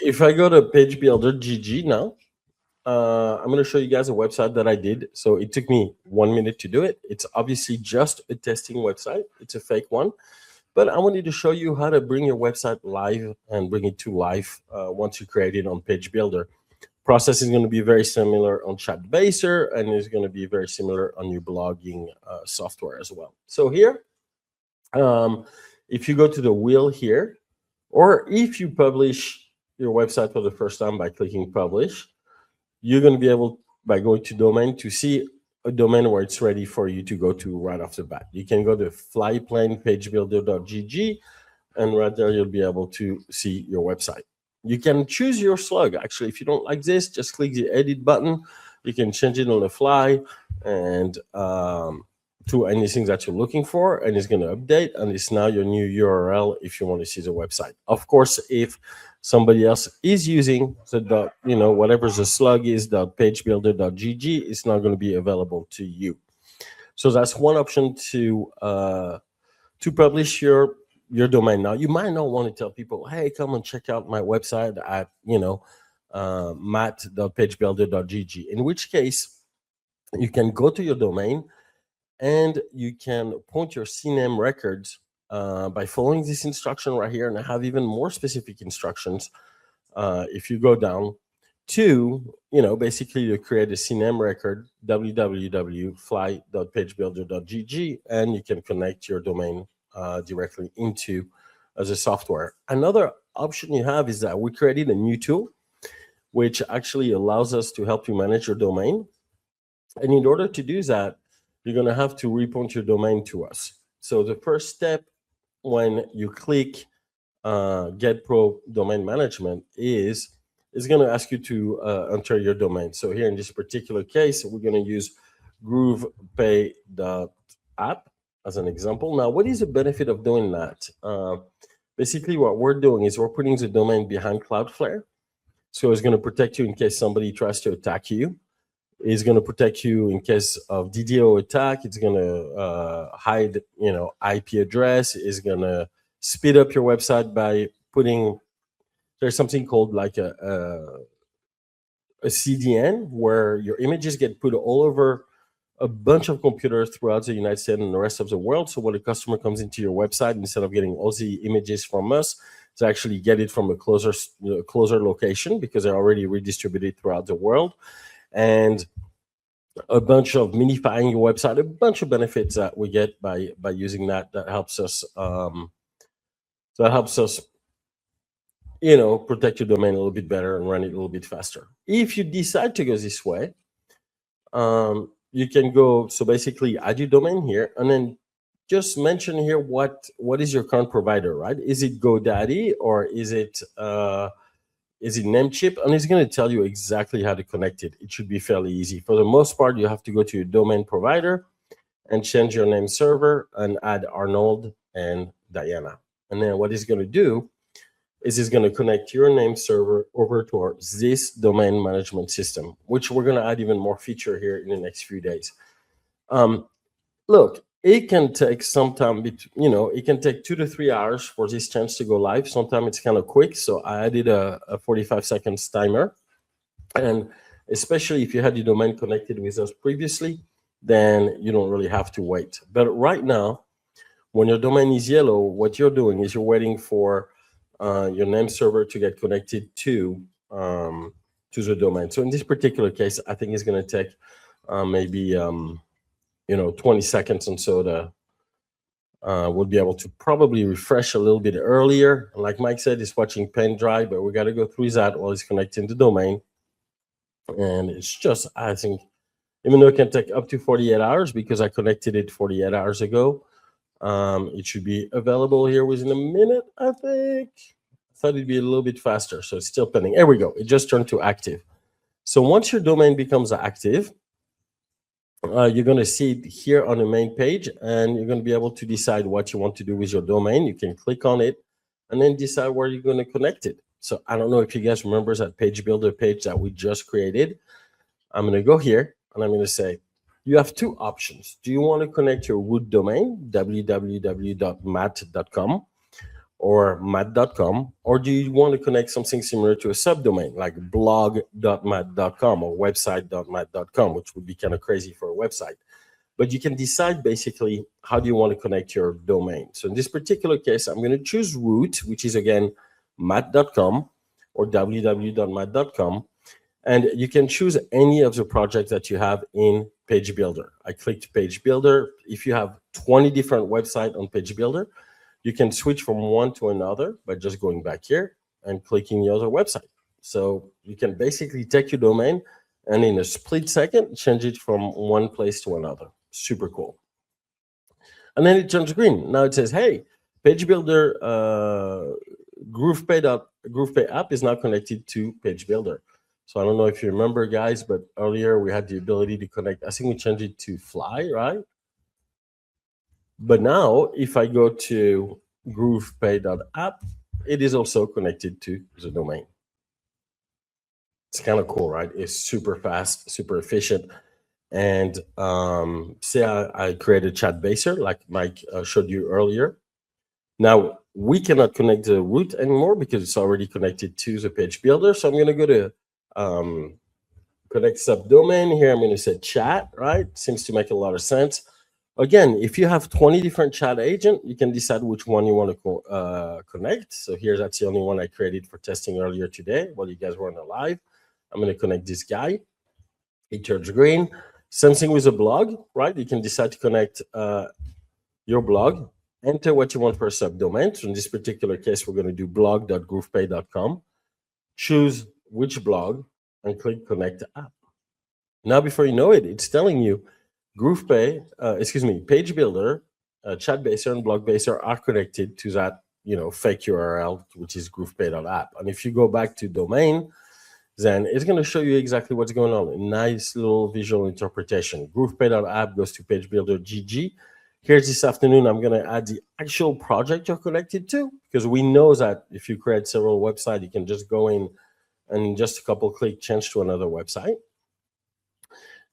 if I go to PageBuilder GG now, I'm going to show you guys a website that I did. So it took me 1 minute to do it. It's obviously just a testing website. It's a fake one. But I wanted to show you how to bring your website live and bring it to life once you create it on PageBuilder. Process is going to be very similar on ChatBaser, and it's going to be very similar on your blogging software as well. So here, if you go to the wheel here, or if you publish your website for the first time by clicking publish, you're going to be able, by going to domain, to see a domain where it's ready for you to go to right off the bat. You can go to flyplane pagebuilder.gg, and right there you'll be able to see your website. You can choose your slug. Actually, if you don't like this, just click the edit button. You can change it on the fly and to anything that you're looking for, and it's going to update, and it's now your new URL if you want to see the website. Of course, if somebody else is using the whatever the slug is, .pagebuilder.gg, it's not going to be available to you. So that's one option to publish your domain. Now, you might not want to tell people, hey, come and check out my website at matt.pagebuilder.gg, in which case you can go to your domain and you can point your CNAME records by following this instruction right here. And I have even more specific instructions if you go down to, basically to create a CNAME record, www.fly.pagebuilder.gg, and you can connect your domain directly into the software. Another option you have is that we created a new tool, which actually allows us to help you manage your domain. And in order to do that, you're going to have to repoint your domain to us. So the first step when you click Get Pro Domain Management is it's going to ask you to enter your domain. So here in this particular case, we're going to use groovepay.app as an example. Now, what is the benefit of doing that? Basically, what we're doing is we're putting the domain behind Cloudflare. So it's going to protect you in case somebody tries to attack you. It's going to protect you in case of DDoS attack. It's going to hide, IP address. It's going to speed up your website by putting, there's something called like a CDN, where your images get put all over a bunch of computers throughout the United States and the rest of the world. So when a customer comes into your website, instead of getting all the images from us, to actually get it from a closer location, because they're already redistributed throughout the world. And a bunch of minifying your website, a bunch of benefits that we get by using that helps us protect your domain a little bit better and run it a little bit faster. If you decide to go this way, you can go, so basically add your domain here, and then just mention here what is your current provider, right? Is it GoDaddy, or is it Namecheap? And it's going to tell you exactly how to connect it. It should be fairly easy. For the most part, you have to go to your domain provider and change your name server and add Arnold and Diana. And then what it's going to do is it's going to connect your name server over to this domain management system, which we're going to add even more feature here in the next few days. Look, it can take some time, it can take 2 to 3 hours for this change to go live. Sometimes it's kind of quick. So I added a 45 seconds timer. And especially if you had your domain connected with us previously, then you don't really have to wait. But right now, when your domain is yellow, what you're doing is you're waiting for your name server to get connected to the domain. So in this particular case, I think it's going to take maybe 20 seconds, and so we'll be able to probably refresh a little bit earlier. Like Mike said, it's watching pen dry, but we got to go through that while it's connecting the domain. And it's just, I think, even though it can take up to 48 hours because I connected it 48 hours ago, it should be available here within a minute, I think. I thought it'd be a little bit faster, so it's still pending. There we go. It just turned to active. So once your domain becomes active, you're going to see it here on the main page, and you're going to be able to decide what you want to do with your domain. You can click on it and then decide where you're going to connect it. So I don't know if you guys remember that PageBuilder page that we just created. I'm going to go here, and I'm going to say, you have two options. Do you want to connect your root domain, www.matt.com, or mat.com, or do you want to connect something similar to a subdomain like blog.mat.com or website.mat.com, which would be kind of crazy for a website? But you can decide basically how do you want to connect your domain. So in this particular case, I'm going to choose root, which is again mat.com or www.mat.com. And you can choose any of the projects that you have in PageBuilder. I clicked PageBuilder. If you have 20 different websites on PageBuilder, you can switch from one to another by just going back here and clicking the other website. So you can basically take your domain and in a split second, change it from one place to another. Super cool. And then it turns green. Now it says, hey, PageBuilder GroovePay app is now connected to PageBuilder. So I don't know if you remember, guys, but earlier we had the ability to connect. I think we changed it to Fly, right? But now, if I go to GroovePay.app, it is also connected to the domain. It's kind of cool, right? It's super fast, super efficient. And say I created ChatBaser, like Mike showed you earlier. Now, we cannot connect the root anymore because it's already connected to the page builder. So I'm going to go to connect subdomain. Here, I'm going to say chat, right? Seems to make a lot of sense. Again, if you have 20 different chat agents, you can decide which one you want to connect. So here, that's the only one I created for testing earlier today while you guys weren't alive. I'm going to connect this guy. It turns green. Same thing with a blog, right? You can decide to connect your blog, enter what you want for a subdomain. So in this particular case, we're going to do blog.groovepay.com. Choose which blog and click connect app. Now, before you know it, it's telling you PageBuilder, ChatBaser, and BlogBaser are connected to that, fake URL, which is groovepay.app. And if you go back to domain, then it's going to show you exactly what's going on. A nice little visual interpretation. GroovePay.app goes to PageBuilder GG. Here's this afternoon, I'm going to add the actual project you're connected to, because we know that if you create several websites, you can just go in and in just a couple clicks, change to another website.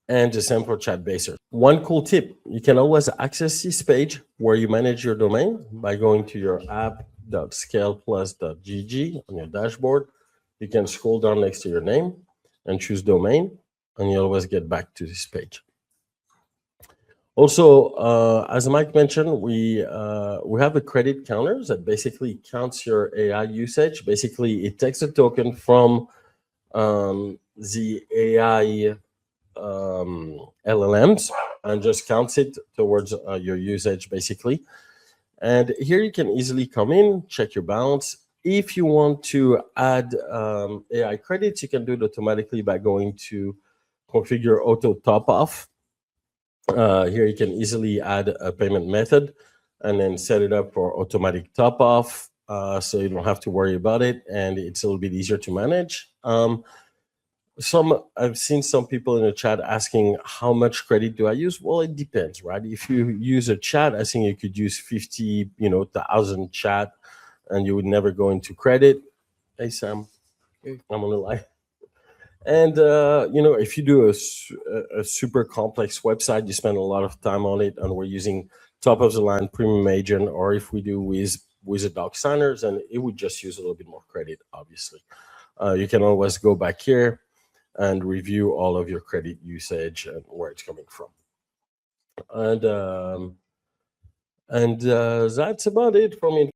And the same for ChatBaser. One cool tip, you can always access this page where you manage your domain by going to your app.scaleplus.gg on your dashboard. You can scroll down next to your name and choose domain, and you always get back to this page. Also, as Mike mentioned, we have a credit counter that basically counts your AI usage. Basically, it takes a token from the AI LLMs and just counts it towards your usage, basically. And here you can easily come in, check your balance. If you want to add AI credits, you can do it automatically by going to configure auto top off. Here you can easily add a payment method and then set it up for automatic top off, so you don't have to worry about it, and it's a little bit easier to manage. I've seen some people in the chat asking how much credit do I use? Well, it depends, right? If you use a chat, I think you could use 50,000 chat and you would never go into credit. Hey, Sam, I'm on the line. And, if you do a super complex website, you spend a lot of time on it, and we're using top of the line premium agent, or if we do with a doc signers, and it would just use a little bit more credit, obviously. You can always go back here and review all of your credit usage and where it's coming from. And that's about it from me.